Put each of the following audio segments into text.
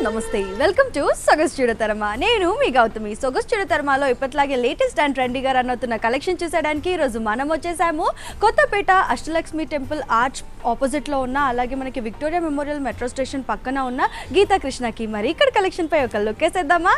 నమస్తే welcome to సొగసు చూడతరమా నేను మీ గౌతమి సొగసు చూడతరమాలో ఇప్పట్లాగే లేటెస్ట్ అండ్ ట్రెండీగా రన్ అవుతున్న కలెక్షన్ చూసేయడానికి ఈ రోజు మనం వచ్చేసాము Kothapet Ashtalakshmi temple arch opposite లో ఉన్న అలాగే మనకి విక్టోరియా మెమోరియల్ మెట్రో స్టేషన్ పక్కన ఉన్న గీతా కృష్ణకి మరి ఇక్కడ కలెక్షన్ పై ఒక లుక్ వేసేద్దామా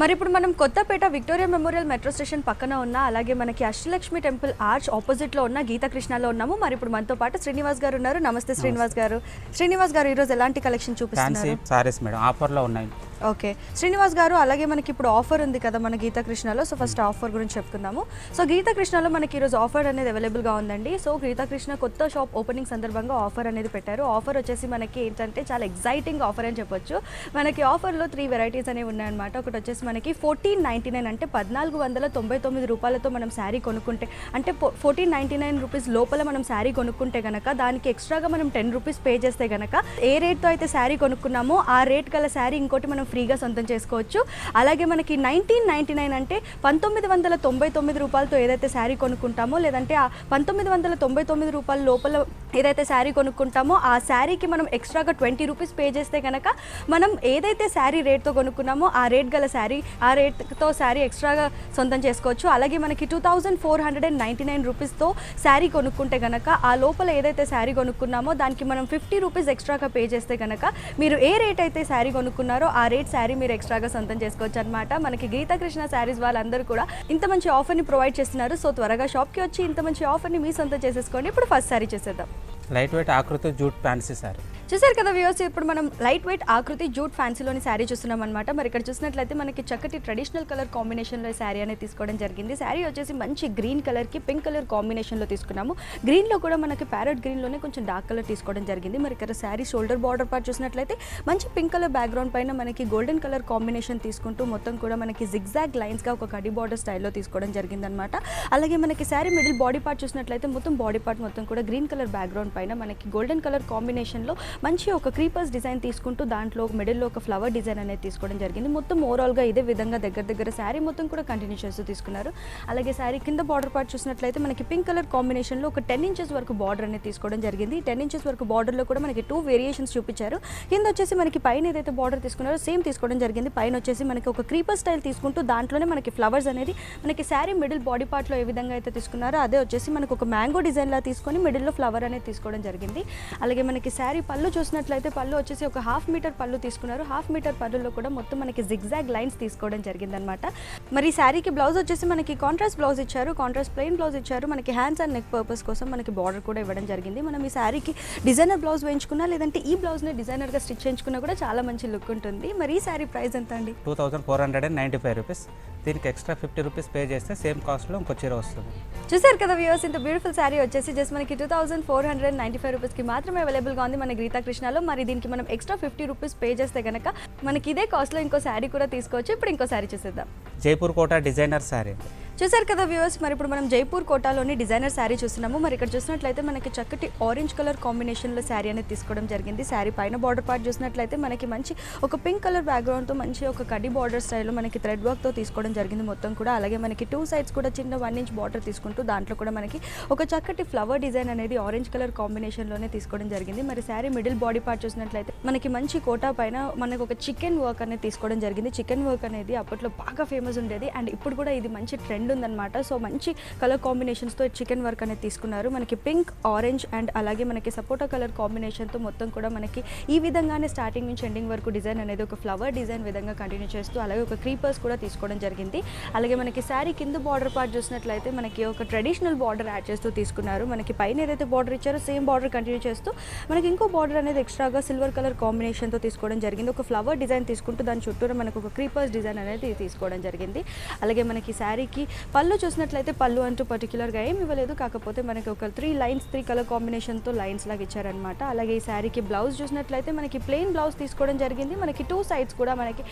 మరి ఇప్పుడు మనం Kothapet Victoria Memorial metro station పక్కన ఉన్న అలాగే మనకి అష్టలక్ష్మి టెంపుల్ ఆర్చ్ ఆపోజిట్ లో ఉన్న గీతా కృష్ణలో ఉన్నాము మరి ఇప్పుడు మనతో పాటు శ్రీనివాస్ గారు ఉన్నారు నమస్తే శ్రీనివాస్ గారు ఈ రోజు ఎలాంటి కలెక్షన్ చూపిస్తున్నారు సారీస్ మేడం ఆఫర్ లో ఉన్నాయి ఓకే శ్రీనివాస్ గారు అలాగే మనకి ఇప్పుడు ఆఫర్ ఉంది కదా మన గీతా కృష్ణలో సో ఫస్ట్ ఆఫర్ గురించి చెప్పుకుందాము సో గీతా కృష్ణలో మనకి ఈరోజు ఆఫర్ అనేది అవైలబుల్గా ఉందండి సో గీతా కృష్ణ కొత్త షాప్ ఓపెనింగ్ సందర్భంగా ఆఫర్ అనేది పెట్టారు ఆఫర్ వచ్చేసి మనకి ఏంటంటే చాలా ఎగ్జైటింగ్ ఆఫర్ అని చెప్పొచ్చు మనకి ఆఫర్లో 3 వెరైటీస్ అనేవి ఉన్నాయన్నమాట ఒకటి వచ్చేసి మనకి 1499 అంటే 1499 రూపాయలతో మనం శారీ కొనుక్కుంటే అంటే 1499 రూపీస్ లోపల మనం శారీ కొనుక్కుంటే కనుక దానికి ఎక్స్ట్రాగా మనం 10 రూపీస్ పే చేస్తే కనుక ఏ రేట్తో అయితే శారీ కొనుక్కున్నామో ఆ రేట్ గల శారీ ఇంకోటి మనం ఫ్రీగా సొంతం చేసుకోవచ్చు అలాగే మనకి 1999 అంటే 1999 రూపాయలతో ఏదైతే శారీ కొనుక్కుంటామో లేదంటే ఆ 1999 రూపాయల లోపల ఏదైతే శారీ కొనుక్కుంటామో ఆ శారీకి మనం ఎక్స్ట్రాగా 20 రూపీస్ పే చేస్తే కనుక మనం ఏదైతే శారీ రేట్తో కొనుక్కున్నామో ఆ రేట్ గల శారీ ఆ రేట్తో శారీ ఎక్స్ట్రాగా సొంతం చేసుకోవచ్చు అలాగే మనకి 2499 రూపీస్తో శారీ కొనుక్కుంటే కనుక ఆ లోపల ఏదైతే శారీ కొనుక్కున్నామో దానికి మనం 50 రూపీస్ ఎక్స్ట్రాగా పే చేస్తే కనుక మీరు ఏ రేట్ అయితే శారీ కొనుక్కున్నారో ఆ రేట్ శారీ మీరు ఎక్స్ట్రాగా సొంతం చేసుకోవచ్చు అనమాట మనకి గీతా కృష్ణ శారీస్ వాళ్ళందరూ కూడా ఇంత మంచి ఆఫర్ని ప్రొవైడ్ చేస్తున్నారు సో త్వరగా షాప్కి వచ్చి ఇంత మంచి ఆఫర్ని మీ సొంతం చేసేసుకోండి ఇప్పుడు ఫస్ట్ శారీ చేసేద్దాం లైట్ వెయిట్ ఆకృతి జూట్ ఫ్యాన్సీ సారీ చూసారు కదా వ్యూవర్స్ ఇప్పుడు మనం లైట్ వెయిట్ ఆకృతి జూట్ ఫ్యాన్సీలోని శారీ చూస్తున్నాం అనమాట మరి ఇక్కడ చూసినట్లయితే మనకి చక్కటి ట్రెడిషనల్ కలర్ కాంబినేషన్లో శారీ అనేది తీసుకోవడం జరిగింది శారీ వచ్చేసి మంచి గ్రీన్ కలర్కి పింక్ కలర్ కాంబినేషన్లో తీసుకున్నాము గ్రీన్లో కూడా మనకి ప్యారెట్ గ్రీన్లోనే కొంచెం డార్క్ కలర్ తీసుకోవడం జరిగింది మరి ఇక్కడ శారీ షోల్డర్ బార్డర్ పార్ట్ చూసినట్లయితే మంచి పింక్ కలర్ బ్యాక్గ్రౌండ్ పైన మనకి గోల్డెన్ కలర్ కాంబినేషన్ తీసుకుంటూ మొత్తం కూడా మనకి జిగ్జాగ్ లైన్స్గా ఒక కడి బార్డర్ స్టైల్లో తీసుకోవడం జరిగిందనమాట అలాగే మనకి శారీ మిడిల్ బాడీ పార్ట్ చూసినట్లయితే మొత్తం బాడీ పార్ట్ మొత్తం కూడా గ్రీన్ కలర్ బ్యాక్గ్రౌండ్ పైన మనకి గోల్డెన్ కలర్ కాంబినేషన్లో మంచి ఒక క్రీపర్స్ డిజైన్ తీసుకుంటూ దాంట్లో మిడిల్లో ఒక ఫ్లవర్ డిజైన్ అనేది తీసుకోవడం జరిగింది మొత్తం ఓవరాల్గా ఇదే విధంగా దగ్గర శారీ మొత్తం కూడా కంటిన్యూ చేస్తూ తీసుకున్నారు అలాగే శారీ కింద బార్డర్ పార్ట్ చూసినట్లయితే మనకి పింక్ కలర్ కాంబినేషన్లో ఒక 10 ఇంచెస్ వరకు బార్డర్ అనేది తీసుకోవడం జరిగింది 10 ఇంచెస్ వరకు బార్డర్లో కూడా మనకి 2 వేరియేషన్స్ చూపించారు కింద వచ్చేసి మనకి పైన ఏదైతే బార్డర్ తీసుకున్నారో సేమ్ తీసుకోవడం జరిగింది పైన వచ్చేసి మనకి ఒక క్రీపర్ స్టైల్ తీసుకుంటూ దాంట్లోనే మనకి ఫ్లవర్స్ అనేది మనకి శారీ మిడిల్ బాడీ పార్ట్లో ఏ విధంగా అయితే తీసుకున్నారో అదే వచ్చేసి మనకు ఒక మ్యాంగో డిజైన్లా తీసుకొని మిడిల్లో ఫ్లవర్ అనేది తీసుకోవడం జరిగింది అలాగే మనకి శారీ పళ్ళు చూసినట్లయితే పళ్ళు వచ్చేసి ఒక 1/2 మీటర్ పళ్ళు తీసుకున్నారు 1/2 మీటర్ పళ్ళులో కూడా మొత్తం మనకి జిగ్జాగ్ లైన్స్ తీసుకోవడం జరిగిందనమాట మరి శారీకి బ్లౌజ్ వచ్చేసి మనకి కాంట్రాస్ట్ బ్లౌజ్ ఇచ్చారు కాంట్రాస్ట్ ప్లెయిన్ బ్లౌజ్ ఇచ్చారు మనకి హ్యాండ్స్ అండ్ నెక్ పర్పస్ కోసం మనకి బార్డర్ కూడా ఇవ్వడం జరిగింది మనం ఈ శారీకి డిజైనర్ బ్లౌజ్ వేయించుకున్నా లేదంటే ఈ బ్లౌజ్ని డిజైనర్గా స్టిచ్ చేయించుకున్నా కూడా చాలా మంచి లుక్ ఉంటుంది మరి ఈ శారీ ప్రైస్ ఎంత అండి 2495 రూపీస్ దీనికి ఎక్స్ట్రా 50 రూపీస్ పే చేస్తే సేమ్ కాస్ట్లో ఇంకో చీర వస్తుంది చూసారు కదా వ్యూవర్స్ ఇంత బ్యూటిఫుల్ శారీ వచ్చేసి జస్ట్ మనకి 2495 రూపీస్కి మాత్రమే అవైలబుల్గా ఉంది మన గీతా కృష్ణలో మరి దీనికి మనం ఎక్స్ట్రా 50 రూపీస్ పే చేస్తే కనుక మనకి ఇదే కాస్ట్లో ఇంకో శారీ కూడా తీసుకోవచ్చు ఇప్పుడు ఇంకో శారీ చూసేద్దాం జైపూర్ కోట డిజైనర్ శారీ చూసారు కదా వ్యూవర్స్ మరి ఇప్పుడు మనం జైపూర్ కోటాలోని డిజైనర్ శారీ చూస్తున్నాము మరి ఇక్కడ చూసినట్లయితే మనకి చక్కటి ఆరెంజ్ కలర్ కాంబినేషన్లో శారీ అనేది తీసుకోవడం జరిగింది శారీ పైన బార్డర్ పార్ట్ చూసినట్లయితే మనకి మంచి ఒక పింక్ కలర్ బ్యాక్గ్రౌండ్తో మంచి ఒక కడి బార్డర్ స్టైల్లో మనకి థ్రెడ్ వర్క్తో తీసుకోవడం జరిగింది మొత్తం కూడా అలాగే మనకి 2 సైడ్స్ కూడా చిన్న 1 ఇంచ్ బార్డర్ తీసుకుంటూ దాంట్లో కూడా మనకి ఒక చక్కటి ఫ్లవర్ డిజైన్ అనేది ఆరెంజ్ కలర్ కాంబినేషన్లోనే తీసుకోవడం జరిగింది మరి శారీ మిడిల్ బాడీ పార్ట్ చూసినట్లయితే మనకి మంచి కోటా పైన మనకు ఒక చికెన్ వర్క్ అనేది తీసుకోవడం జరిగింది చికెన్ వర్క్ అనేది అప్పట్లో బాగా ఫేమస్ ఉండేది అండ్ ఇప్పుడు కూడా ఇది మంచి ట్రెండ్ ఉందన్నమాట సో మంచి కలర్ కాంబినేషన్స్తో చికెన్ వర్క్ అనేది తీసుకున్నారు మనకి పింక్ ఆరెంజ్ అండ్ అలాగే మనకి సపోటా కలర్ కాంబినేషన్తో మొత్తం కూడా మనకి ఈ విధంగానే స్టార్టింగ్ నుంచి ఎండింగ్ వరకు డిజైన్ అనేది ఒక ఫ్లవర్ డిజైన్ విధంగా కంటిన్యూ చేస్తూ అలాగే ఒక క్రీపర్స్ కూడా తీసుకోవడం జరిగింది అలాగే మనకి శారీ కింద బార్డర్ పార్ట్ చూసినట్లయితే మనకి ఒక ట్రెడిషనల్ బార్డర్ యాడ్ చేస్తూ తీసుకున్నారు మనకి పైన ఏదైతే బార్డర్ ఇచ్చారో సేమ్ బార్డర్ కంటిన్యూ చేస్తూ మనకి ఇంకో బార్డర్ అనేది ఎక్స్ట్రాగా సిల్వర్ కలర్ కాంబినేషన్తో తీసుకోవడం జరిగింది ఒక ఫ్లవర్ డిజైన్ తీసుకుంటూ దాని చుట్టూరా మనకు ఒక క్రీపర్స్ డిజైన్ అనేది తీసుకోవడం జరిగింది అలాగే మనకి శారీకి పళ్ళు చూసినట్లయితే పళ్ళు అంటూ పర్టికులర్గా ఏమి ఇవ్వలేదు, కాకపోతే మనకి ఒక 3 కలర్ కాంబినేషన్తో లైన్స్ లాగా ఇచ్చారనమాట. అలాగే ఈ శారీకి బ్లౌజ్ చూసినట్లయితే మనకి ప్లెయిన్ బ్లౌజ్ తీసుకోవడం జరిగింది. మనకి 2 సైడ్స్ కూడా మనకి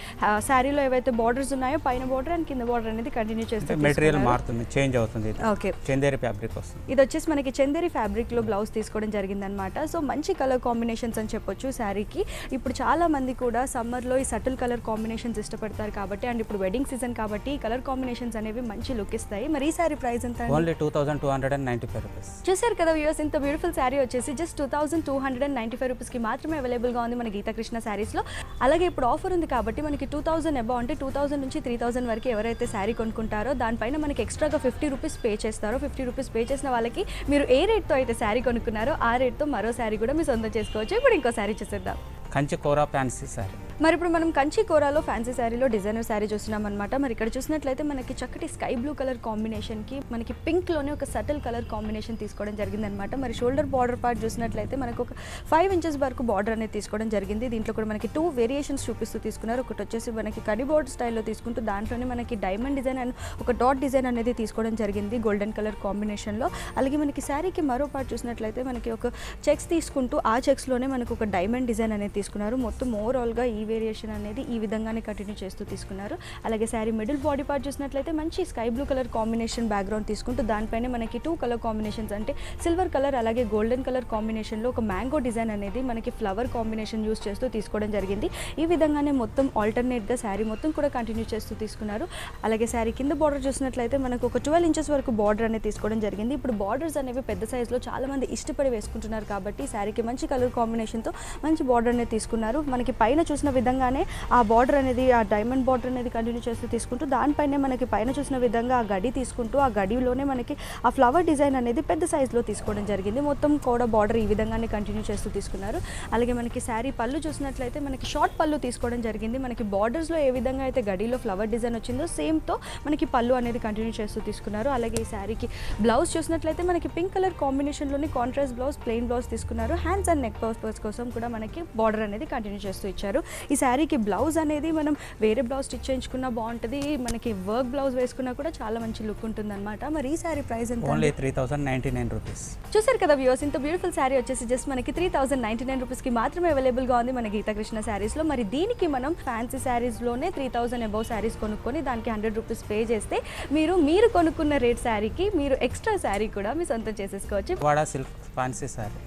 శారీలో ఏవైతే బార్డర్స్ ఉన్నాయో పైన బార్డర్ అండ్ కింద బార్డర్ అనేది కంటిన్యూ చేస్తే మెటీరియల్ మారుతుంది, చేంజ్ అవుతుంది. ఓకే, చందేరి ఫ్యాబ్రిక్ వస్తుంది. ఇది వచ్చేసి మనకి చందేరి ఫ్యాబ్రిక్లో బ్లౌజ్ తీసుకోవడం జరిగిందనమాట. సో మంచి కలర్ కాంబినేషన్స్ అని చెప్పొచ్చు శారీకి. ఇప్పుడు చాలా మంది కూడా సమ్మర్లో ఈ సటిల్ కలర్ కాంబినేషన్స్ ఇష్టపడతారు కాబట్టి, అండ్ ఇప్పుడు వెడ్డింగ్ సీజన్ కాబట్టి ఈ కలర్ కాంబినేషన్స్ అనేవి మంచి లుక్ ఇస్తాయి. మరి ఈ శారీ ప్రైస్ ఎంత? Only 2295 rupees. చూసారు కదా వ్యూవర్స్, ఇంత బ్యూటిఫుల్ శారీ వచ్చేసి జస్ట్ 2295 రూపీస్కి మాత్రమే అవైలబుల్గా ఉంది మన గీతాకృష్ణ శారీస్లో. అలాగే ఇప్పుడు ఆఫర్ ఉంది కాబట్టి మనకి 2000 అబౌవ్ అంటే 2000 నుంచి 3000 వరకు ఎవరైతే శారీ కొనుక్కుంటారో దానిపైన మనకి ఎక్స్ట్రాగా 50 రూపీస్ పే చేస్తారో, 50 రూపీస్ పే చేసిన వాళ్ళకి మీరు ఏ రేట్తో అయితే శారీ కొనుక్కున్నారో ఆ రేట్తో మరో శారీ కూడా మీ సొంతం చేసుకోవచ్చు. ఇప్పుడు ఇంకో శారీ చూసేద్దాం. కంచి కోరా ఫ్యాన్సీ శారీ. మరి ఇప్పుడు మనం కంచి కోరాలో ఫ్యాన్సీ శారీలో డిజైనర్ శారీ చూస్తున్నాం అనమాట. మరి ఇక్కడ చూసినట్లయితే మనకి చక్కటి స్కై బ్లూ కలర్ కాంబినేషన్కి మనకి పింక్లోనే ఒక సటిల్ కలర్ కాంబినేషన్ తీసుకోవడం జరిగిందనమాట. మరి షోల్డర్ బార్డర్ పార్ట్ చూసినట్లయితే మనకు ఒక 5 ఇంచెస్ వరకు బార్డర్ అనేది తీసుకోవడం జరిగింది. దీంట్లో కూడా మనకి 2 వేరియేషన్స్ చూపిస్తూ తీసుకున్నారు. ఒకటి వచ్చేసి మనకి కడి బోర్డ్ స్టైల్లో తీసుకుంటూ దాంట్లోనే మనకి డైమండ్ డిజైన్ అండ్ ఒక డాట్ డిజైన్ అనేది తీసుకోవడం జరిగింది గోల్డెన్ కలర్ కాంబినేషన్లో. అలాగే మనకి శారీకి మరో పార్ట్ చూసినట్లయితే మనకి ఒక చెక్స్ తీసుకుంటూ ఆ చెక్స్లోనే మనకు ఒక డైమండ్ డిజైన్ అనేది తీసుకున్నారు. మొత్తం ఓవరాల్గా ఈ వేరియేషన్ అనేది ఈ విధంగానే కంటిన్యూ చేస్తూ తీసుకున్నారు. అలాగే శారీ మిడిల్ బాడీ పార్ట్ చూసినట్లయితే మంచి sky blue colour combination background తీసుకుంటూ దానిపైన మనకి 2 కలర్ కాంబినేషన్స్ అంటే సిల్వర్ కలర్ అలాగే గోల్డెన్ కలర్ కాంబినేషన్లో ఒక మ్యాంగో డిజైన్ అనేది మనకి ఫ్లవర్ కాంబినేషన్ యూస్ చేస్తూ తీసుకోవడం జరిగింది. ఈ విధంగానే మొత్తం ఆల్టర్నేట్గా శారీ మొత్తం కూడా కంటిన్యూ చేస్తూ తీసుకున్నారు. అలాగే శారీ కింద బార్డర్ చూసినట్లయితే మనకు ఒక 12 ఇంచెస్ వరకు బార్డర్ అనేది తీసుకోవడం జరిగింది. ఇప్పుడు బార్డర్స్ అనేవి పెద్ద సైజులో చాలా మంది ఇష్టపడి వేసుకుంటున్నారు కాబట్టి శారీకి మంచి కలర్ కాంబినేషన్తో మంచి బార్డర్ అనేది తీసుకున్నారు. మనకి పైన చూసిన విధంగానే ఆ బార్డర్ అనేది ఆ డైమండ్ బార్డర్ అనేది కంటిన్యూ చేస్తూ తీసుకుంటూ దానిపైనే మనకి పైన చూసిన విధంగా ఆ గడి తీసుకుంటూ ఆ గడిలోనే మనకి ఆ ఫ్లవర్ డిజైన్ అనేది పెద్ద సైజులో తీసుకోవడం జరిగింది. మొత్తం కూడా బార్డర్ ఈ విధంగానే కంటిన్యూ చేస్తూ తీసుకున్నారు. అలాగే మనకి శారీ పళ్ళు చూసినట్లయితే మనకి షార్ట్ పళ్ళు తీసుకోవడం జరిగింది. మనకి బార్డర్స్లో ఏ విధంగా అయితే గడిలో ఫ్లవర్ డిజైన్ వచ్చిందో సేమ్తో మనకి పళ్ళు అనేది కంటిన్యూ చేస్తూ తీసుకున్నారు. అలాగే ఈ శారీకి బ్లౌజ్ చూసినట్లయితే మనకి పింక్ కలర్ కాంబినేషన్లోని కాంట్రాస్ట్ బ్లౌజ్ ప్లెయిన్ బ్లౌజ్ తీసుకున్నారు. హ్యాండ్స్ అండ్ నెక్ పర్పస్ కోసం కూడా మనకి బార్డర్ అనేది కంటిన్యూ చేస్తూ ఇచ్చారు. ఈ శారీకి బ్లౌజ్ అనేది మనం వేరే బ్లౌజ్ స్టిచ్ చేయించుకున్నా బాగుంటుంది, మనకి వర్క్ బ్లౌజ్ వేసుకున్నా కూడా చాలా మంచి లుక్ ఉంటుంది అనమాట. మరి ఈ శారీ ప్రైస్ ఎంత? Only 3099 rupees. చూసారు కదా వ్యూవర్స్, ఇంత బ్యూటిఫుల్ శారీ వచ్చేసి జస్ట్ మనకి 3099 రూపీస్కి మాత్రమే అవైలబుల్గా ఉంది మన గీతాకృష్ణ శారీస్లో. మరి దీనికి మనం ఫ్యాన్సీ శారీస్లోనే 3000 అబౌవ్ శారీస్ కొనుక్కొని దానికి 100 రూపీస్ పే చేస్తే మీరు కొనుక్కున్న రేట్ శారీకి మీరు ఎక్స్ట్రా శారీ కూడా మీ సొంతం చేసేసుకోవచ్చు. వాడా సిల్క్ ఫ్యాన్సీ శారీ.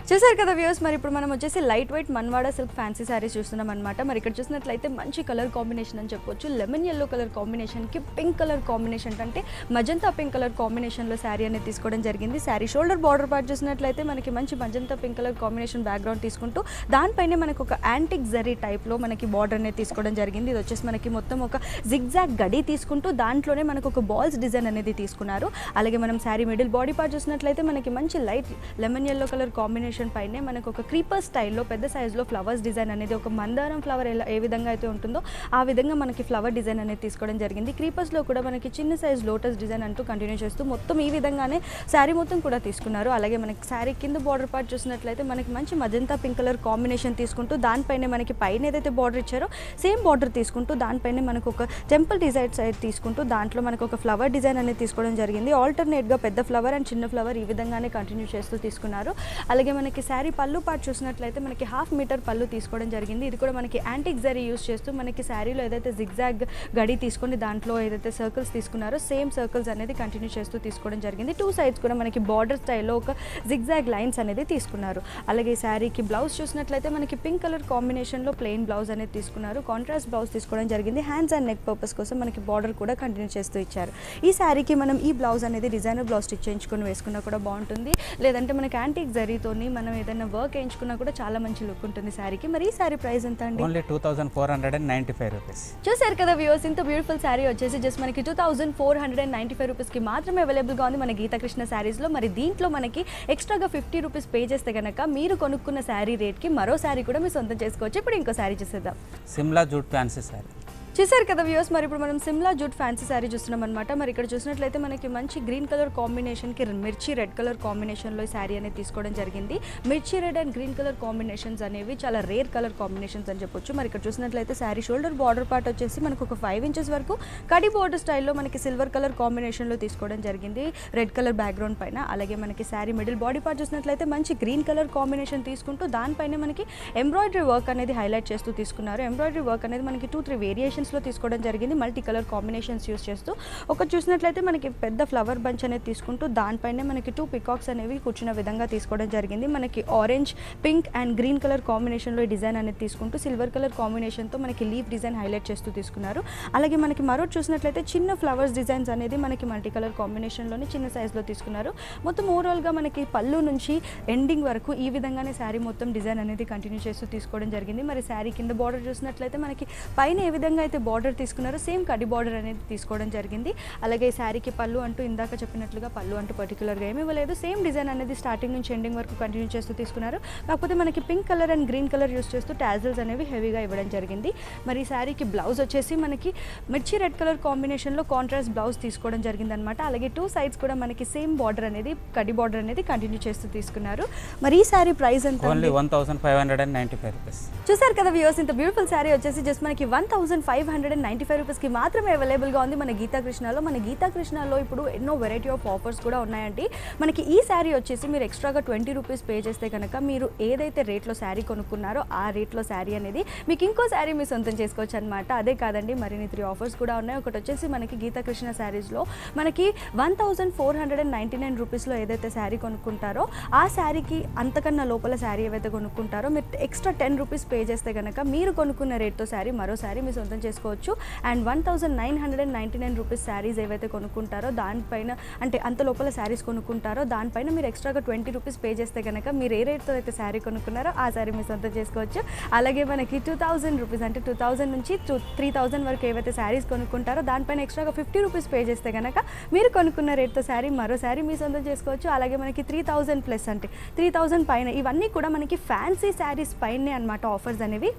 చూసారు కదా వ్యూవర్స్, మరి ఇప్పుడు మనం వచ్చేసి లైట్ వెయిట్ మన్వాడ సిల్క్ ఫ్యాన్సీ శారీస్ చూస్తున్నాం అనమాట. మరి ఇక్కడ చూసినట్లయితే మంచి కలర్ కాంబినేషన్ అని చెప్పొచ్చు. లెమన్ ఎల్లో కలర్ కాంబినేషన్కి పింక్ కలర్ కాంబినేషన్ అంటే మజంతా పింక్ కలర్ కాంబినేషన్లో శారీ అనేది తీసుకోవడం జరిగింది. శారీ షోల్డర్ బార్డర్ పార్ట్ చూసినట్లయితే మనకి మంచి magenta pink colour combination background తీసుకుంటూ దానిపైనే మనకు ఒక యాంటిక్ జరీ టైప్లో మనకి బార్డర్ అనేది తీసుకోవడం జరిగింది. ఇది వచ్చేసి మనకి మొత్తం ఒక జిగ్జాగ్ గడి తీసుకుంటూ దాంట్లోనే మనకు ఒక బాల్స్ డిజైన్ అనేది తీసుకున్నారు. అలాగే మనం శారీ మిడిల్ బాడీ పార్ట్ చూసినట్లయితే మనకి మంచి light lemon yellow colour combination పైనే మనకు ఒక క్రీపర్ స్టైల్లో పెద్ద సైజులో ఫ్లవర్స్ డిజైన్ అనేది ఒక మందారం ఫ్లవర్ ఏ విధంగా అయితే ఉంటుందో ఆ విధంగా మనకి ఫ్లవర్ డిజైన్ అనేది తీసుకోవడం జరిగింది. క్రీపర్స్లో కూడా మనకి చిన్న సైజ్ లోటస్ డిజైన్ అంటూ కంటిన్యూ చేస్తూ మొత్తం ఈ విధంగానే శారీ మొత్తం కూడా తీసుకున్నారు. అలాగే మనకి శారీ కింద బార్డర్ పార్ట్ చూసినట్లయితే మనకి మంచి మజంతా పింక్ కలర్ కాంబినేషన్ తీసుకుంటూ దానిపైన మనకి పైన ఏదైతే బార్డర్ ఇచ్చారో సేమ్ బార్డర్ తీసుకుంటూ దానిపైన మనకు ఒక టెంపుల్ డిజైన్ సైడ్ తీసుకుంటూ దాంట్లో మనకు ఒక ఫ్లవర్ డిజైన్ అనేది తీసుకోవడం జరిగింది. ఆల్టర్నేట్గా పెద్ద ఫ్లవర్ అండ్ చిన్న ఫ్లవర్ ఈ విధంగానే కంటిన్యూ చేస్తూ తీసుకున్నారు. అలాగే మనకి శారీ పళ్ళు పార్ట్ చూసినట్లయితే మనకి 1/2 మీటర్ పళ్ళు తీసుకోవడం జరిగింది. ఇది కూడా మనకి యాంటిక్ జరీ యూస్ చేస్తూ మనకి శారీలో ఏదైతే జిగ్జాగ్ గడి తీసుకొని దాంట్లో ఏదైతే సర్కిల్స్ తీసుకున్నారో సేమ్ సర్కిల్స్ అనేది కంటిన్యూ చేస్తూ తీసుకోవడం జరిగింది. 2 సైడ్స్ కూడా మనకి బార్డర్ స్టైల్లో ఒక జిగ్జాగ్ లైన్స్ అనేది తీసుకున్నారు. అలాగే ఈ శారీకి బ్లౌజ్ చూసినట్లయితే మనకి పింక్ కలర్ కాంబినేషన్లో ప్లెయిన్ బ్లౌజ్ అనేది తీసుకున్నారు. కాంట్రాస్ట్ బ్లౌజ్ తీసుకోవడం జరిగింది. హ్యాండ్స్ అండ్ నెక్ పర్పస్ కోసం మనకి బార్డర్ కూడా కంటిన్యూ చేస్తూ ఇచ్చారు. ఈ శారీకి మనం ఈ బ్లౌజ్ అనేది డిజైనర్ బ్లౌజ్ స్టిచ్ చేయించుకొని వేసుకున్నా కూడా బాగుంటుంది, లేదంటే మనకి యాంటిక్ జరీతోని మనం ఏదైనా వర్క్ వేయించుకున్నా కూడా చాలా మంచి లుక్ ఉంటుంది శారీకి. మరి ఈ శారీ ప్రైస్ ఎంత అండి? Only 2495 rupees. చూసారు కదా వ్యూవర్స్, ఇంత బ్యూటిఫుల్ శారీ వచ్చేసి జస్ట్ మనకి 2495 రూపీస్కి మాత్రమే అవైలబుల్గా ఉంది మన గీతాకృష్ణ శారీస్లో. మరి దీంట్లో మనకి ఎక్స్ట్రాగా 50 రూపీస్ పే చేస్తే కనుక మీరు కొనుక్కున్న శారీ రేట్కి మరో శారీ కూడా మీరు సొంతం చేసుకోవచ్చు. ఇప్పుడు ఇంకో శారీ చూసేద్దాం. Shimla jute fancy sari. చూసారు కదా వ్యూస్, మరి ఇప్పుడు మనం సిమ్లా జూట్ ఫ్యాన్సీ శారీ చూస్తున్నాం అనమాట. మరి ఇక్కడ చూసినట్లయితే మనకి మంచి గ్రీన్ కలర్ కాంబినేషన్కి మిర్చి రెడ్ కలర్ కాంబినేషన్లో ఈ శారీ అనేది తీసుకోవడం జరిగింది. మిర్చి red and green colour combinations అనేవి చాలా రేర్ కలర్ కాంబినేషన్స్ అని చెప్పొచ్చు. మరి ఇక్కడ చూసినట్లయితే శారీ షోల్డర్ బార్డర్ పార్ట్ వచ్చేసి మనకు ఒక 5 ఇంచెస్ వరకు కడి బార్డర్ స్టైల్లో మనకి సిల్వర్ కలర్ కాంబినేషన్లో తీసుకోవడం జరిగింది రెడ్ కలర్ బ్యాక్గ్రౌండ్ పైన. అలాగే మనకి శారీ మిడిల్ బాడీ పార్ట్ చూసినట్లయితే మంచి గ్రీన్ కలర్ కాంబినేషన్ తీసుకుంటూ దానిపైన మనకి ఎంబ్రాయిడరీ వర్క్ అనేది హైలైట్ చేస్తూ తీసుకున్నారు. ఎంబ్రాయిడరీ వర్క్ అనేది మనకి 2-3 వేరియేషన్స్లో తీసుకోవడం జరిగింది, మల్టీ కలర్ కాంబినేషన్స్ యూస్ చేస్తూ. ఒక చూసినట్లయితే మనకి పెద్ద ఫ్లవర్ బంచ్ అనేది తీసుకుంటూ దానిపైనే మనకి 2 పికాక్స్ అనేవి కూర్చున్న విధంగా తీసుకోవడం జరిగింది. మనకి orange, pink and green colour కాంబినేషన్లో ఈ డిజైన్ అనేది తీసుకుంటూ సిల్వర్ కలర్ కాంబినేషన్తో మనకి లీఫ్ డిజైన్ హైలైట్ చేస్తూ తీసుకున్నారు. అలాగే మనకి మరొకటి చూసినట్లయితే చిన్న ఫ్లవర్స్ డిజైన్స్ అనేది మనకి మల్టీ కలర్ కాంబినేషన్లోనే చిన్న సైజులో తీసుకున్నారు. మొత్తం ఓవరాల్గా మనకి పళ్ళు నుంచి ఎండింగ్ వరకు ఈ విధంగానే శారీ మొత్తం డిజైన్ అనేది కంటిన్యూ చేస్తూ తీసుకోవడం జరిగింది. మరి శారీ కింద బార్డర్ చూసినట్లయితే మనకి పైన ఏ విధంగా అయితే బార్డర్ తీసుకున్నారో సేమ్ కడి బార్డర్ అనేది తీసుకోవడం జరిగింది. అలాగే ఈ శారీకి పళ్ళు అంటూ ఇందాక చెప్పినట్లుగా పళ్ళు అంటూ పర్టికులర్గా ఏమీ ఇవ్వలేదు, సేమ్ డిజైన్ అనేది స్టార్టింగ్ నుంచి ఎండింగ్ వరకు కంటిన్యూ చేస్తూ తీసుకున్నారు. కాకపోతే మనకి pink colour and green colour use చేస్తూ టాజిల్స్ అనేవి హెవీగా ఇవ్వడం జరిగింది. మరి ఈ శారీకి బ్లౌజ్ వచ్చేసి మనకి మిర్చి రెడ్ కలర్ కాంబినేషన్లో కాంట్రాస్ట్ బ్లౌజ్ తీసుకోవడం జరిగింది అనమాట. అలాగే 2 సైడ్స్ కూడా మనకి సేమ్ బార్డర్ అనేది కడి బార్డర్ అనేది కంటిన్యూ చేస్తూ తీసుకున్నారు. మరి ఈ శారీ ప్రైస్ ఎంత? Only 1595 rupees. చూసారు కదా వ్యూవర్స్, ఇంత బ్యూటిఫుల్ శారీ వచ్చేసి జస్ట్ మనకి 1595 రూపీస్కి మాత్రమే అవైలబుల్గా ఉంది మన గీతా కృష్ణలో. మన గీతా కృష్ణలో ఇప్పుడు ఎన్నో వెరైటీ ఆఫ్ ఆఫర్స్ కూడా ఉన్నాయండి. మనకి ఈ శారీ వచ్చేసి మీరు ఎక్స్ట్రాగా 20 రూపీస్ పే చేస్తే కనుక మీరు ఏదైతే రేట్లో శారీ కొనుక్కున్నారో ఆ రేట్లో శారీ అనేది మీకు ఇంకో శారీ మీ సొంతం చేసుకోవచ్చు అనమాట. అదే కాదండి, మరిన్ని 3 ఆఫర్స్ కూడా ఉన్నాయి. ఒకటి వచ్చేసి మనకి గీతా కృష్ణ శారీస్లో మనకి 1499 రూపీస్లో ఏదైతే శారీ కొనుక్కుంటారో ఆ శారీకి అంతకన్నా లోపల శారీ ఏవైతే కొనుక్కుంటారో మీరు ఎక్స్ట్రా 10 రూపీస్ పే చేస్తే కనుక మీరు కొనుక్కున్న రేట్తో శారీ మరో శారీ మీ సొంతం చేసుకోవచ్చు. అండ్ 1999 రూపీస్ శారీస్ ఏవైతే కొనుక్కుంటారో దానిపైన అంటే అంత లోపల శారీస్ కొనుక్కుంటారో దానిపైన మీరు ఎక్స్ట్రాగా 20 రూపీస్ పే చేస్తే కనుక మీరు ఏ రేట్తో అయితే శారీ కొనుక్కున్నారో ఆ శారీ మీ సొంతం చేసుకోవచ్చు. అలాగే మనకి 2000 రూపీస్ అంటే 2000 నుంచి 3000 వరకు ఏవైతే శారీస్ కొనుక్కుంటారో దానిపైన ఎక్స్ట్రాగా 50 రూపీస్ పే చేస్తే కనుక మీరు కొనుక్కున్న రేట్తో శారీ మరో శారీ మీ సొంతం చేసుకోవచ్చు. అలాగే మనకి 3000 ప్లస్ అంటే 3000 పైన ఇవన్నీ కూడా మనకి ఫ్యాన్సీ శారీస్ పైనే అనమాట ఆఫర్స్ అనేవి.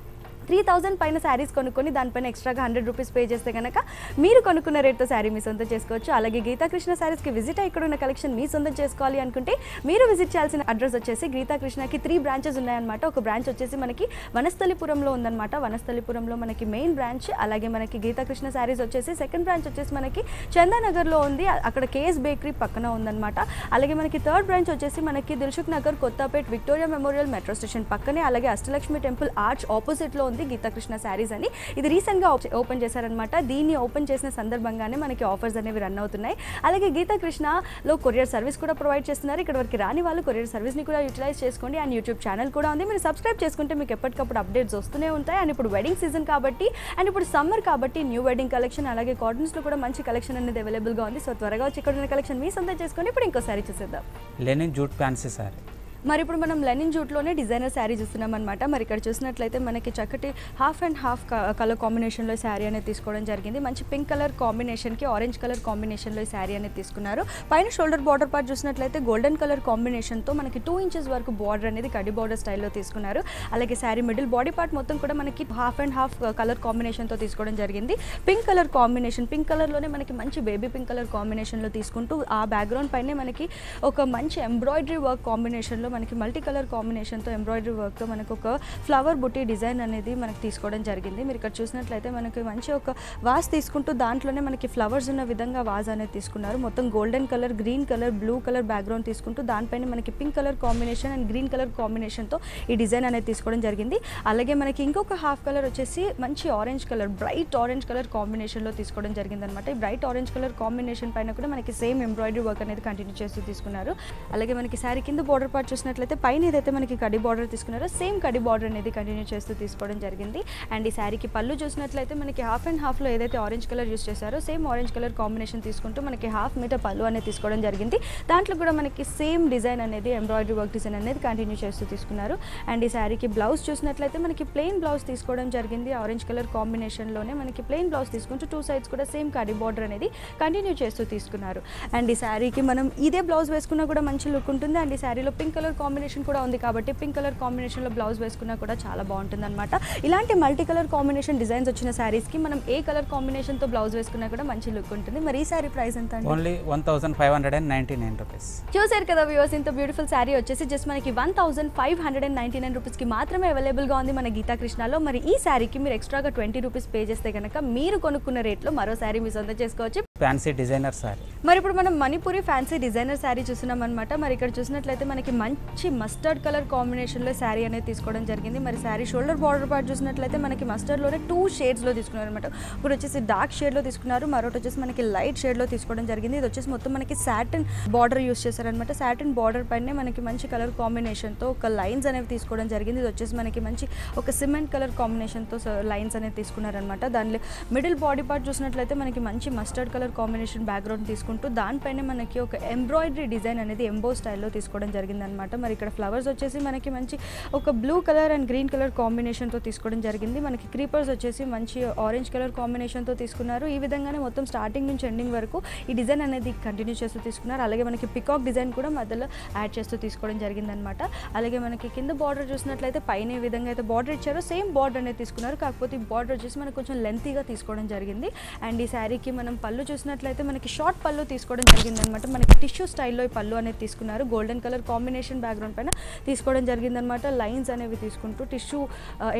3000 పైన శారీస్ కొనుక్కొని దానిపైన ఎక్స్ట్రాగా 100 రూపీస్ పే చేస్తే కనుక మీరు కొనుక్కున్న రేట్తో శారీ మీ సొంతం చేసుకోవచ్చు. అలాగే గీతా కృష్ణ శారీస్కి విజిట్ అయ్యి ఇక్కడ ఉన్న కలెక్షన్ మీ సొంతం చేసుకోవాలి అనుకుంటే మీరు విజిట్ చేయాల్సిన అడ్రస్ వచ్చేసి గీతా కృష్ణకి 3 బ్రాంచెస్ ఉన్నాయన్నమాట. ఒక బ్రాంచ్ వచ్చేసి మనకి వనస్థలిపురంలో ఉందన్నమాట. వనస్థలిపురంలో మనకి మెయిన్ బ్రాంచ్. అలాగే మనకి గీతా కృష్ణ శారీస్ వచ్చేసి సెకండ్ బ్రాంచ్ వచ్చేసి మనకి చందానగర్లో ఉంది, అక్కడ కేఎస్ బేకరీ పక్కన ఉందన్నమాట. అలాగే మనకి థర్డ్ బ్రాంచ్ వచ్చేసి మనకి Dilsukh Nagar Kothapet Victoria Memorial metro station పక్కనే. అలాగే అష్టలక్ష్మి టెంపుల్ ఆర్చ్ ఆపోజిట్లో ఉంది గీతా కృష్ణ శారీస్ అని. ఇది రీసెంట్గా ఓపెన్ చేశారనమాట. దీన్ని ఓపెన్ చేసిన సందర్భంగానే మనకి ఆఫర్స్ అనేవి రన్ అవుతున్నాయి. అలాగే గీతా కృష్ణలో కొరియర్ సర్వీస్ కూడా ప్రొవైడ్ చేస్తున్నారు. ఇక్కడ వరకు రాని వాళ్ళు కొరియర్ సర్వీస్ని కూడా యూటిలైజ్ చేసుకోండి. అండ్ యూట్యూబ్ ఛానల్ కూడా ఉంది, మీరు సబ్స్క్రైబ్ చేసుకుంటే మీకు ఎప్పటికప్పుడు అప్డేట్స్ వస్తూనే ఉంటాయి. అండ్ ఇప్పుడు వెడ్డింగ్ సీజన్ కాబట్టి అండ్ ఇప్పుడు సమ్మర్ కాబట్టి న్యూ వెడ్డింగ్ కలెక్షన్ అలాగే కాటన్స్లో కూడా మంచి కలెక్షన్ అనేది అవైలబుల్గా ఉంది. సో త్వరగా వచ్చి ఇక్కడ ఉన్న కలెక్షన్ మీ సొంతం చేసుకోండి. ఇప్పుడు ఇంకో శారీ చూసేద్దాం. Linen jute fancy sari. మరి ఇప్పుడు మనం లెనిన్ జూట్లోనే డిజైనర్ శారీ చూస్తున్నాం అనమాట. మరి ఇక్కడ చూసినట్లయితే మనకి చక్కటి హాఫ్ అండ్ హాఫ్ కలర్ కాంబినేషన్లో శారీ అనేది తీసుకోవడం జరిగింది. మంచి పింక్ కలర్ కాంబినేషన్కి ఆరెంజ్ కలర్ కాంబినేషన్లో ఈ శారీ అనేది తీసుకున్నారు. పైన షోల్డర్ బార్డర్ పార్ట్ చూసినట్లయితే గోల్డెన్ కలర్ కాంబినేషన్తో మనకి 2 ఇంచెస్ వరకు బార్డర్ అనేది కడి బార్డర్ స్టైల్లో తీసుకున్నారు. అలాగే శారీ మిడిల్ బాడీ పార్ట్ మొత్తం కూడా మనకి హాఫ్ అండ్ హాఫ్ కలర్ కాంబినేషన్తో తీసుకోవడం జరిగింది. పింక్ కలర్ కాంబినేషన్, పింక్ కలర్లోనే మనకి మంచి బేబీ పింక్ కలర్ కాంబినేషన్లో తీసుకుంటూ ఆ బ్యాక్గ్రౌండ్ పైనే మనకి ఒక మంచి ఎంబ్రాయిడరీ వర్క్ కాంబినేషన్లో మనకి మల్టీ కలర్ కాంబినేషన్తో ఎంబ్రాయిడరీ వర్క్తో మనకు ఒక ఫ్లవర్ బుట్టి డిజైన్ అనేది మనకి తీసుకోవడం జరిగింది. మీరు ఇక్కడ చూసినట్లయితే మనకి మంచి ఒక వాజ్ తీసుకుంటూ దాంట్లోనే మనకి ఫ్లవర్స్ ఉన్న విధంగా వాజ్ అనేది తీసుకున్నారు. మొత్తం golden colour, green colour, blue colour background తీసుకుంటూ దానిపైన మనకి pink colour combination and green colour కాంబినేషన్తో ఈ డిజైన్ అనేది తీసుకోవడం జరిగింది. అలాగే మనకి ఇంకొక హాఫ్ కలర్ వచ్చేసి మంచి orange colour, bright orange colour కాంబినేషన్లో తీసుకోవడం జరిగింది అనమాట. ఈ బ్రైట్ ఆరెంజ్ కలర్ కాంబినేషన్ పైన కూడా మనకి సేమ్ ఎంబ్రాయిడరీ వర్క్ అనేది కంటిన్యూ చేస్తూ తీసుకున్నారు. అలాగే మనకి శారీ కింద బార్డర్ పార్ట్ చూసినట్లయితే పైన ఏదైతే మనకి కడి బార్డర్ తీసుకున్నారో సేమ్ కడి బార్డర్ అనేది కంటిన్యూ చేస్తూ తీసుకోవడం జరిగింది. అండ్ ఈ శారీకి పళ్ళు చూసినట్లయితే మనకి హాఫ్ అండ్ హాఫ్లో ఏదైతే ఆరెంజ్ కలర్ యూస్ చేశారో సేమ్ ఆరెంజ్ కలర్ కాంబినేషన్ తీసుకుంటూ మనకి హాఫ్ మీటర్ పళ్ళు అనేది తీసుకోవడం జరిగింది. దాంట్లో కూడా మనకి సేమ్ డిజైన్ అనేది ఎంబ్రాయిడరీ వర్క్ డిజైన్ అనేది కంటిన్యూ చేస్తూ తీసుకున్నారు. అండ్ ఈ శారీకి బ్లౌజ్ చూసినట్లయితే మనకి ప్లెయిన్ బ్లౌజ్ తీసుకోవడం జరిగింది. ఆరెంజ్ కలర్ కాంబినేషన్లోనే మనకి ప్లెయిన్ బ్లౌజ్ తీసుకుంటూ 2 సైడ్స్ కూడా సేమ్ కడి బార్డర్ అనేది కంటిన్యూ చేస్తూ తీసుకున్నారు. అండ్ ఈ శారీకి మనం ఇదే బ్లౌజ్ వేసుకున్నా కూడా మంచి లుక్ ఉంటుంది. అండ్ ఈ శారీలో పింక్ కలర్ కలర్ కాంబినేషన్ కూడా ఉంది కాబట్టి పింక్ కలర్ కాంబినేషన్లో బ్లౌజ్ వేసుకున్నా కూడా చాలా బాగుంటుందన్నమాట. ఇలాంటి మల్టీ కలర్ కాంబినేషన్ డిజైన్స్ వచ్చిన శారీస్కి మనం ఏ కలర్ కాంబినేషన్తో బ్లౌజ్ వేసుకున్నా కూడా మంచి లుక్ ఉంటుంది. మరి ఈ శారీ ప్రైస్ ఎంత అండి? Only 1599 rupees. చూసారు కదా వ్యూవర్స్, ఇంత బ్యూటిఫుల్ శారీ వచ్చేసి జస్ట్ మనకి 1599 రూపీస్కి మాత్రమే అవైలబుల్గా ఉంది మన గీతా కృష్ణలో. మరి ఈ శారీకి మీరు ఎక్స్ట్రాగా 20 రూపీస్ పే చేస్తే కనుక మీరు కొనుక్కున్న రేట్లో మరో శారీ మీ సొంతం చేసుకోవచ్చు. Fancy designer sari. మరి ఇప్పుడు మనం మణిపూరి ఫ్యాన్సీ డిజైనర్ శారీ చూస్తున్నాం అనమాట. మరి ఇక్కడ చూసినట్లయితే మనకి మంచి మస్టర్డ్ కలర్ కాంబినేషన్లో శారీ అనేది తీసుకోవడం జరిగింది. మరి శారీ షోల్డర్ బార్డర్ పార్ట్ చూసినట్లయితే మనకి మస్టర్డ్లోనే 2 షేడ్స్లో తీసుకున్నారు అనమాట. ఇప్పుడు వచ్చేసి డార్క్ షేడ్లో తీసుకున్నారు, మరొకటి వచ్చేసి మనకి లైట్ షేడ్లో తీసుకోవడం జరిగింది. ఇది వచ్చేసి మొత్తం మనకి సాటిన్ బార్డర్ యూస్ చేశారనమాట. సాటిన్ బార్డర్ పైనే మనకి మంచి కలర్ కాంబినేషన్తో ఒక లైన్స్ అనేవి తీసుకోవడం జరిగింది. ఇది వచ్చేసి మనకి మంచి ఒక సిమెంట్ కలర్ కాంబినేషన్తో లైన్స్ అనేది తీసుకున్నారనమాట. దానిలో మిడిల్ బాడీ పార్ట్ చూసినట్లయితే మనకి మంచి మస్టర్డ్ కలర్ కాంబినేషన్ బ్యాక్గ్రౌండ్ తీసుకుంటూ దానిపైన మనకి ఒక ఎంబ్రాయిడరీ డిజైన్ అనేది ఎంబో స్టైల్లో తీసుకోవడం జరిగిందనమాట. మరి ఇక్కడ ఫ్లవర్స్ వచ్చేసి మనకి మంచి ఒక blue colour and green colour కాంబినేషన్తో తీసుకోవడం జరిగింది. మనకి క్రీపర్స్ వచ్చేసి మంచి ఆరెంజ్ కలర్ కాంబినేషన్తో తీసుకున్నారు. ఈ విధంగానే మొత్తం స్టార్టింగ్ నుంచి ఎండింగ్ వరకు ఈ డిజైన్ అనేది కంటిన్యూ చేస్తూ తీసుకున్నారు. అలాగే మనకి పికాక్ డిజైన్ కూడా మధ్యలో యాడ్ చేస్తూ తీసుకోవడం జరిగిందనమాట. అలాగే మనకి కింద బార్డర్ చూసినట్లయితే పైన ఏ విధంగా అయితే బార్డర్ ఇచ్చారో సేమ్ బార్డర్ అనేది తీసుకున్నారు. కాకపోతే ఈ బార్డర్ వచ్చేసి మనకు కొంచెం లెంతీగా తీసుకోవడం జరిగింది. అండ్ ఈ శారీకి మనం పళ్ళు చూసినట్లయితే మనకి షార్ట్ పళ్ళు తీసుకోవడం జరిగిందనమాట. మనకి టిష్యూ స్టైల్లో ఈ పళ్ళు అనేది తీసుకున్నారు. గోల్డెన్ కలర్ కాంబినేషన్ బ్యాక్గ్రౌండ్ పైన తీసుకోవడం జరిగిందనమాట. లైన్స్ అనేవి తీసుకుంటూ టిష్యూ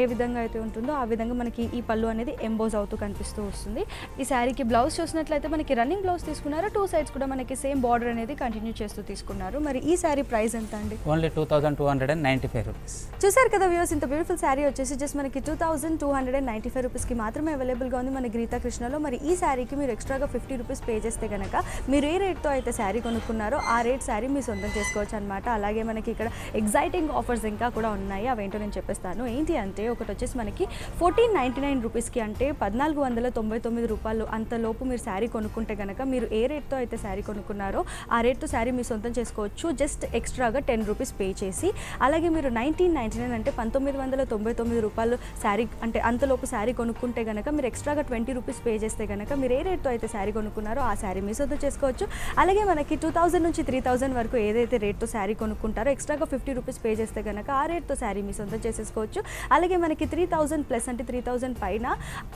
ఏ విధంగా అయితే ఉంటుందో ఆ విధంగా మనకి ఈ పళ్ళు అనేది ఎంబోజ్ అవుతూ కనిపిస్తూ వస్తుంది. ఈ శారీకి బ్లౌజ్ చూసినట్లయితే మనకి రన్నింగ్ బ్లౌజ్ తీసుకున్నారు. 2 సైడ్స్ కూడా మనకి సేమ్ బార్డర్ అనేది కంటిన్యూ చేస్తూ తీసుకున్నారు. మరి ఈ శారీ ప్రైస్ ఎంత అండి? Only 2295 rupees. చూసారు కదా వ్యూవర్స్, ఇంత బ్యూటిఫుల్ శారీ వచ్చేసి జస్ట్ మనకి 2295 రూపీస్కి మాత్రమే అవైలబుల్గా ఉంది మన గీతా కృష్ణలో. మరి ఈ శారీకి మీరు ఎక్స్ట్రాగా 50 రూపీస్ పే చేస్తే కనుక మీరు ఏ రేట్తో అయితే శారీ కొనుక్కున్నారో ఆ రేట్ శారీ మీ సొంతం చేసుకోవచ్చు అనమాట. అలాగే మనకి ఇక్కడ ఎగ్జైటింగ్ ఆఫర్స్ ఇంకా కూడా ఉన్నాయి. అవేంటో నేను చెప్పేస్తాను. ఏంటి అంటే ఒకటి వచ్చేసి మనకి 1499 రూపీస్కి అంటే 1499 రూపాయలు అంతలోపు మీరు శారీ కొనుక్కుంటే కనుక మీరు ఏ రేట్తో అయితే శారీ కొనుక్కున్నారో ఆ రేట్తో శారీ మీ సొంతం చేసుకోవచ్చు. జస్ట్ ఎక్స్ట్రాగా 10 రూపీస్ పే చేసి. అలాగే మీరు 1999 అంటే 1999 రూపాయలు శారీ అంటే అంతలోపు శారీ కొనుక్కుంటే కనుక మీరు ఎక్స్ట్రాగా 20 రూపీస్ పే చేస్తే కనుక మీరు ఏ రేట్తో అయితే శారీ కొనుక్కున్నారో ఆ శారీ మీ సొంతం చేసుకోవచ్చు. అలాగే మనకి 2000 నుంచి 3000 వరకు ఏదైతే రేట్తో శారీ కొనుక్కుంటారో ఎక్స్ట్రాగా 50 రూపీస్ పే చేస్తే కనుక ఆ రేట్తో శారీ మీ సొంతం చేసేసుకోవచ్చు. అలాగే మనకి 3000 ప్లస్ అంటే 3000 పైన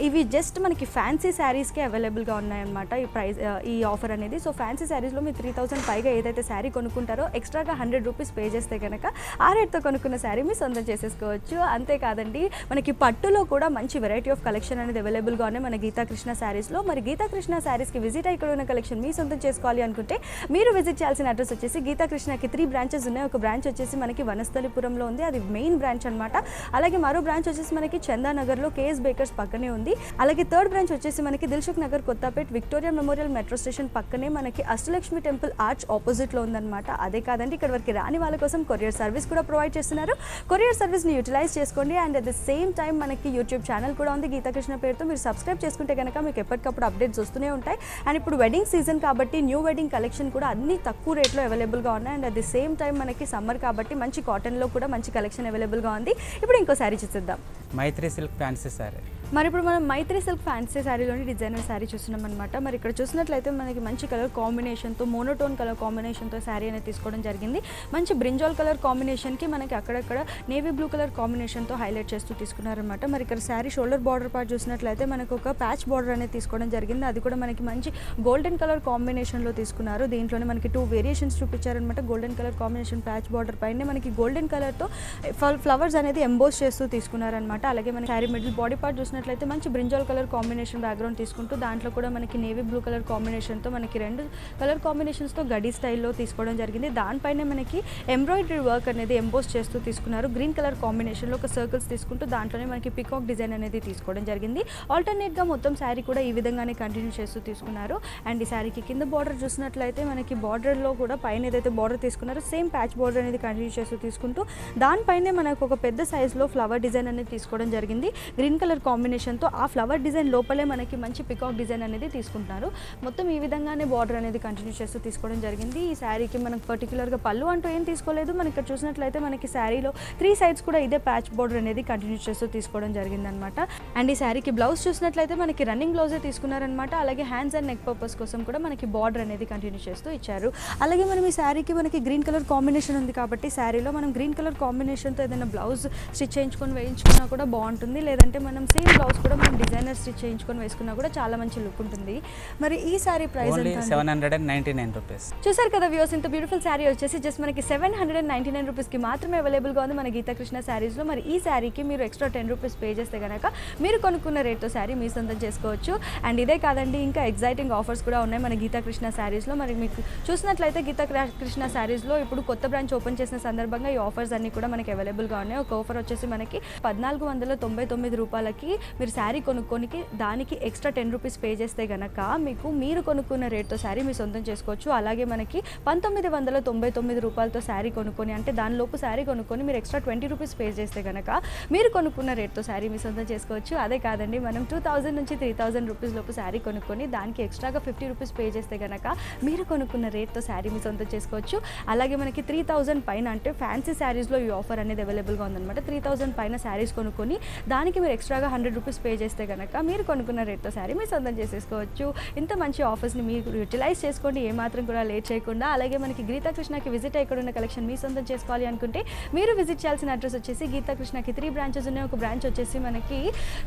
ఇవి జస్ట్ మనకి ఫ్యాన్సీ శారీస్కే అవైలబుల్గా ఉన్నాయన్నమాట ఈ ప్రైస్ ఈ ఆఫర్ అనేది. సో ఫ్యాన్సీ శారీస్లో మీరు 3000 పైగా ఏదైతే శారీ కొనుక్కుంటారో ఎక్స్ట్రాగా 100 రూపీస్ పే చేస్తే కనుక ఆ రేట్తో కొనుక్కున్న శారీ మీ సొంతం చేసేసుకోవచ్చు. అంతేకాదండి మనకి పట్టులో కూడా మంచి వెరైటీ ఆఫ్ కలెక్షన్ అనేది అవైలబుల్గా ఉన్నాయి మన గీతా కృష్ణ శారీస్లో. మరి గీతా కృష్ణ శారీస్కి విజిట్ అయ్యి ఇక్కడ ఉన్న కలెక్షన్ మీ సొంతం చేసుకోవాలి అనుకుంటే మీరు విజిట్ చేయాల్సిన అడ్రస్ వచ్చేసి గీతా కృష్ణకి 3 బ్రాంచెస్ ఉన్నాయి. ఒక బ్రాంచ్ వచ్చేసి మనకి వనస్థలిపురంలో ఉంది, అది మెయిన్ బ్రాంచ్ అనమాట. అలాగే మరో బ్రాంచ్ వచ్చేసి మనకి చందానగర్లో కేఎస్ బేకర్స్ పక్కనే ఉంది. అలాగే థర్డ్ బ్రాంచ్ వచ్చేసి మనకి Dilsukh Nagar Kothapet Victoria Memorial metro station పక్కనే మనకి అష్టలక్ష్మి టెంపుల్ ఆర్చ్ ఆపోజిట్లో ఉందన్నమాట. అదే కాదండి ఇక్కడ వరకు రాని వాళ్ళ కోసం కొరియర్ సర్వీస్ కూడా ప్రొవైడ్ చేస్తున్నారు. కొరియర్ సర్వీస్ని యూటిలైజ్ చేసుకోండి. And at the same time మనకి యూట్యూబ్ ఛానల్ కూడా ఉంది గీతా కృష్ణ పేరుతో. మీరు సబ్స్క్రైబ్ చేసుకుంటే కనుక మీకు ఎప్పటికప్పుడు అప్డేట్స్ వస్తూనే ఉంటాయి. అండ్ ఇప్పుడు వెడ్డింగ్ సీజన్ కాబట్టి న్యూ వెడ్డింగ్ కలెక్షన్ కూడా అన్ని తక్కువ రేట్లో అవైలబుల్గా ఉన్నాయి. And at the same time మనకి సమ్మర్ కాబట్టి మంచి కాటన్లో కూడా మంచి కలెక్షన్ అవైలబుల్గా ఉంది. ఇప్పుడు ఇంకో శారీ చూద్దాం. మైత్రి సిల్క్ ఫ్యాన్సీ శారీ. మరి ఇప్పుడు మనం మైత్రి సిల్క్ ఫ్యాన్సీ శారీలోని డిజైనర్ శారీ చూస్తున్నాం అనమాట. మరి ఇక్కడ చూసినట్లయితే మనకి మంచి కలర్ కాంబినేషన్తో మోనోటోన్ కలర్ కాంబినేషన్తో శారీ అనేది తీసుకోవడం జరిగింది. మంచి బ్రింజాల్ కలర్ కాంబినేషన్కి మనకి అక్కడక్కడ నేవీ బ్లూ కలర్ కాంబినేషన్తో హైలైట్ చేస్తూ తీసుకున్నారనమాట. మరి ఇక్కడ శారీ షోల్డర్ బార్డర్ పార్ట్ చూసినట్లయితే మనకు ఒక ప్యాచ్ బార్డర్ అనేది తీసుకోవడం జరిగింది. అది కూడా మనకి మంచి గోల్డెన్ కలర్ కాంబినేషన్లో తీసుకున్నారు. దీంట్లోనే మనకి 2 వేరియేషన్స్ చూపించారనమాట. Golden colour combination patch border పైన మనకి గోల్డెన్ కలర్తో ఫ్లవర్స్ అనేది ఎంబోస్ చేస్తూ తీసుకున్నారనమాట. అలాగే మన శారీ మిడిల్ బాడీ పార్ట్ చూసినట్లయితే మంచి బ్రింజాల్ కలర్ కాంబినేషన్ బ్యాక్గ్రౌండ్ తీసుకుంటూ దాంట్లో కూడా మనకి నేవీ బ్లూ కలర్ కాంబినేషన్తో మనకి 2 కలర్ కాంబినేషన్స్తో గడి స్టైల్లో తీసుకోవడం జరిగింది. దానిపైన మనకి ఎంబ్రాయిడరీ వర్క్ అనేది ఎంబోస్ చేస్తూ తీసుకున్నారు. గ్రీన్ కలర్ కాంబినేషన్లో ఒక సర్కిల్స్ తీసుకుంటూ దాంట్లోనే మనకి పికాక్ డిజైన్ అనేది తీసుకోవడం జరిగింది. ఆల్టర్నేట్గా మొత్తం శారీ కూడా ఈ విధంగానే కంటిన్యూ చేస్తూ తీసుకున్నారు. అండ్ ఈ శారీకి కింద బార్డర్ చూసినట్లయితే మనకి బార్డర్లో కూడా పైన ఏదైతే బార్డర్ తీసుకున్నారో సేమ్ ప్యాచ్ బార్డర్ అనేది కంటిన్యూ చేస్తూ తీసుకుంటూ దానిపైనే మనకు ఒక పెద్ద సైజులో ఫ్లవర్ డిజైన్ అనేది తీసుకోవడం జరిగింది. గ్రీన్ కలర్ కాంబినేషన్ కాంబినేషన్తో ఆ ఫ్లవర్ డిజైన్ లోపలే మనకి మంచి పికాక్ డిజైన్ అనేది తీసుకుంటున్నారు. మొత్తం ఈ విధంగానే బార్డర్ అనేది కంటిన్యూ చేస్తూ తీసుకోవడం జరిగింది. ఈ శారీకి మనకు పర్టికులర్గా పళ్ళు అంటూ ఏం తీసుకోలేదు. మనకి ఇక్కడ చూసినట్లయితే మనకి శారీలో 3 సైడ్స్ కూడా ఇదే ప్యాచ్ బార్డర్ అనేది కంటిన్యూ చేస్తూ తీసుకోవడం జరిగిందనమాట. అండ్ ఈ శారీకి బ్లౌజ్ చూసినట్లయితే మనకి రన్నింగ్ బ్లౌజే తీసుకున్నారనమాట. అలాగే హ్యాండ్స్ అండ్ నెక్ పర్పస్ కోసం కూడా మనకి బార్డర్ అనేది కంటిన్యూ చేస్తూ ఇచ్చారు. అలాగే మనం ఈ శారీకి మనకి గ్రీన్ కలర్ కాంబినేషన్ ఉంది కాబట్టి శారీలో మనం గ్రీన్ కలర్ కాంబినేషన్తో ఏదైనా బ్లౌజ్ స్టిచ్ చేయించుకొని వేయించుకున్నా కూడా బాగుంటుంది. లేదంటే మనం సేమ్ బ్లౌజ్ కూడా మనం డిజైనర్ స్టిచ్ చేయించుకొని వేసుకున్నా కూడా చాలా మంచి లుక్ ఉంటుంది. మరి ఈ శారీ ప్రైస్ ఓన్లీ 799 రూపీస్. చూసారు కదా వ్యూస్, ఇంత బ్యూటిఫుల్ శారీ వచ్చేసి జస్ట్ మనకి 799 రూపీస్కి మాత్రమే అవైలబుల్గా ఉంది మన గీతాకృష్ణ శారీస్లో. మరి ఈ శారీకి మీరు ఎక్స్ట్రా 10 రూపీస్ పే చేస్తే కనుక మీరు కొనుక్కున్న రేట్తో శారీ మీ సొంతం చేసుకోవచ్చు. అండ్ ఇదే కాదండి, ఇంకా ఎగ్జైటింగ్ ఆఫర్స్ కూడా ఉన్నాయి మన గీతాకృష్ణ శారీస్లో. మరి మీకు చూసినట్లయితే గీతాకృష్ణ శారీస్లో ఇప్పుడు కొత్త బ్రాంచ్ ఓపెన్ చేసిన సందర్భంగా ఈ ఆఫర్స్ అన్నీ కూడా మనకి అవైలబుల్గా ఉన్నాయి. ఒక ఆఫర్ వచ్చేసి మనకి 1499 రూపాయలకి మీరు శారీ కొనుక్కొని దానికి ఎక్స్ట్రా 10 రూపీస్ పే చేస్తే కనుక మీరు కొనుక్కున్న రేట్తో శారీ మీ సొంతం చేసుకోవచ్చు. అలాగే మనకి 1999 రూపాయలతో శారీ కొనుక్కొని, అంటే దానిలోపు శారీ కొనుక్కొని మీరు ఎక్స్ట్రా 20 రూపీస్ పే చేస్తే కనుక మీరు కొనుక్కున్న రేట్తో శారీ మీ సొంతం చేసుకోవచ్చు. అదే కాదండి, మనం 2000 నుంచి 3000 రూపీస్ లోపు శారీ కొనుక్కొని దానికి ఎక్స్ట్రాగా 50 రూపీస్ పే చేస్తే కనుక మీరు కొనుక్కున్న రేట్తో శారీ మీ సొంతం చేసుకోవచ్చు. అలాగే మనకి 3000 పైన, అంటే ఫ్యాన్సీ శారీస్లో ఈ ఆఫర్ అనేది అవైలబుల్గా ఉందన్నమాట. 3000 పైన శారీస్ కొనుక్కొని దానికి మీరు ఎక్స్ట్రాగా 100 రూపీస్ పే చేస్తే కనుక మీరు కొనుక్కున్న రేట్తో శారీ మీ సొంతం చేసేసుకోవచ్చు. ఇంత మంచి ఆఫర్స్ని మీరు యూటిలైజ్ చేసుకోండి, ఏమాత్రం కూడా లేట్ చేయకుండా. అలాగే మనకి గీతాకృష్ణకి విజిట్ అయ్యకున్న కలెక్షన్ మీ సొంతం చేసుకోవాలి అనుకుంటే మీరు విజిట్ చేయాల్సిన అడ్రస్ వచ్చేసి గీతాకృష్ణకి 3 బ్రాంచెస్ ఉన్నాయి. ఒక బ్రాంచ్ వచ్చేసి మనకి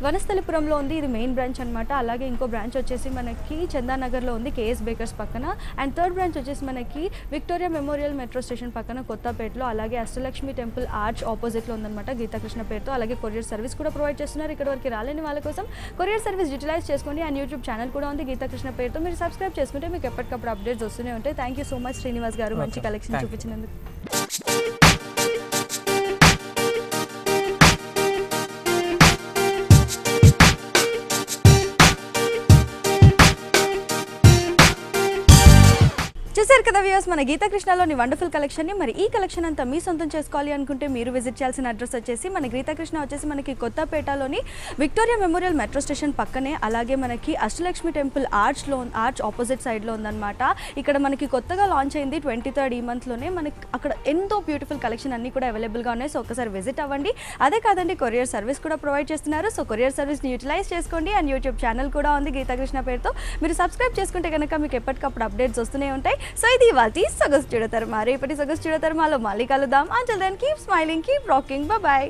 వనస్థలిపురంలో ఉంది, ఇది మెయిన్ బ్రాంచ్ అనమాట. అలాగే ఇంకో బ్రాంచ్ వచ్చేసి మనకి చందానగర్లో ఉంది, కేఎస్ బేకర్స్ పక్కన. అండ్ థర్డ్ బ్రాంచ్ వచ్చేసి మనకి విక్టోరియా మెమోరియల్ మెట్రో స్టేషన్ పక్కన కొత్తపేటలో. అలాగే అష్టలక్ష్మి టెంపుల్ ఆర్చ్ ఆపోజిట్లో ఉందన్నమాట గీతాకృష్ణ పేరుతో. అలాగే కొరియర్ సర్వీస్ కూడా ప్రొవైడ్ చేస్తున్నారు. ఇక్కడ వరకు రాలేని వాళ్ళ కోసం కొరియర్ సర్వీస్ యూటిలైజ్ చేసుకోండి. అండ్ యూట్యూబ్ ఛానల్ కూడా ఉంది గీతాకృష్ణ పేరుతో, మీరు సబ్స్క్రైబ్ చేసుకుంటే మీకు ఎప్పటికప్పుడు అప్డేట్స్ వస్తూనే ఉంటాయి. Thank you so much Srinivas గారు, మంచి కలెక్షన్ చూపించినందుకు. చూసారు కదా వ్యూయర్స్, మన గీతాకృష్ణలోని వండర్ఫుల్ కలెక్షన్ని. మరి ఈ కలెక్షన్ అంతా మీ సొంతం చేసుకోవాలి అనుకుంటే మీరు విజిట్ చేయాల్సిన అడ్రస్ వచ్చేసి మన గీతాకృష్ణ వచ్చేసి మనకి కొత్తపేటలోని విక్టోరియా మెమోరియల్ మెట్రో స్టేషన్ పక్కనే. అలాగే మనకి అష్టలక్ష్మి టెంపుల్ ఆర్చ్ ఆపోజిట్ సైడ్లో ఉందన్నమాట. ఇక్కడ మనకి కొత్తగా లాంచ్ అయింది 23rd ఈ మంత్లోనే. మనకి అక్కడ ఎంతో బ్యూటిఫుల్ కలెక్షన్ అన్నీ కూడా అవైలబుల్గా ఉన్నాయి. సో ఒకసారి విజిట్ అవ్వండి. అదే కాదండి, కొరియర్ సర్వీస్ కూడా ప్రొవైడ్ చేస్తున్నారు. సో కొరియర్ సర్వీస్ని యూటిలైజ్ చేసుకోండి. అండ్ యూట్యూబ్ ఛానల్ కూడా ఉంది గీతాకృష్ణ పేరుతో, మీరు సబ్స్క్రైబ్ చేసుకుంటే కనుక మీకు ఎప్పటికప్పుడు అప్డేట్స్ వస్తూనే ఉంటాయి. సో ఇది ఇవాల్టి సొగసు చూడతరమా. రేపటి సొగసు చూడతరమాలో మళ్ళీ కలుద్దాం. Until then keep smiling, keep rocking, bye by.